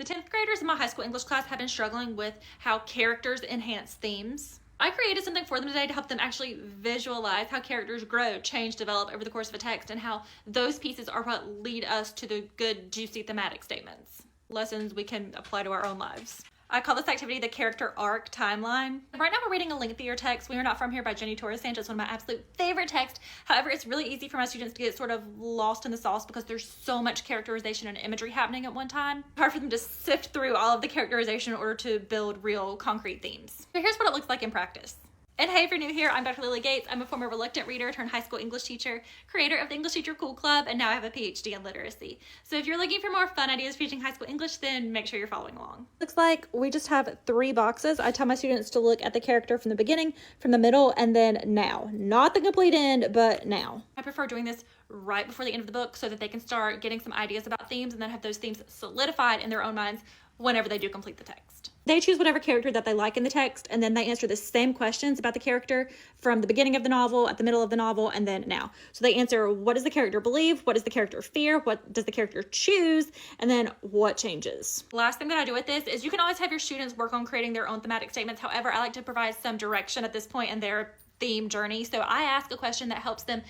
The 10th graders in my high school English class have been struggling with how characters enhance themes. I created something for them today to help them actually visualize how characters grow, change, develop over the course of a text, and how those pieces are what lead us to the good, juicy thematic statements. Lessons we can apply to our own lives. I call this activity the character arc timeline. Right now we're reading a lengthier text, We Are Not From Here by Jenny Torres Sanchez, one of my absolute favorite texts. However, it's really easy for my students to get sort of lost in the sauce because there's so much characterization and imagery happening at one time. It's hard for them to sift through all of the characterization in order to build real concrete themes. So here's what it looks like in practice. And hey, if you're new here, I'm Dr. Lily Gates. I'm a former reluctant reader turned high school English teacher, creator of the English Teacher Cool Club, and now I have a PhD in literacy. So if you're looking for more fun ideas for teaching high school English, then make sure you're following along. Looks like we just have 3 boxes. I tell my students to look at the character from the beginning, from the middle, and then now. Not the complete end, but now. I prefer doing this right before the end of the book so that they can start getting some ideas about themes and then have those themes solidified in their own minds whenever they do complete the text. They choose whatever character that they like in the text, and then they answer the same questions about the character from the beginning of the novel, at the middle of the novel, and then now. So they answer, what does the character believe? What does the character fear? What does the character choose? And then what changes? Last thing that I do with this is you can always have your students work on creating their own thematic statements. However, I like to provide some direction at this point in their theme journey. So I ask a question that helps them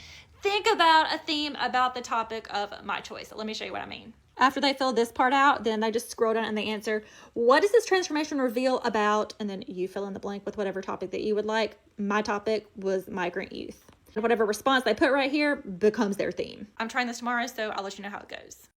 think about a theme about the topic of my choice. So let me show you what I mean. After they fill this part out, then they just scroll down and they answer, what does this transformation reveal about? And then you fill in the blank with whatever topic that you would like. My topic was migrant youth. Whatever response they put right here becomes their theme. I'm trying this tomorrow, so I'll let you know how it goes.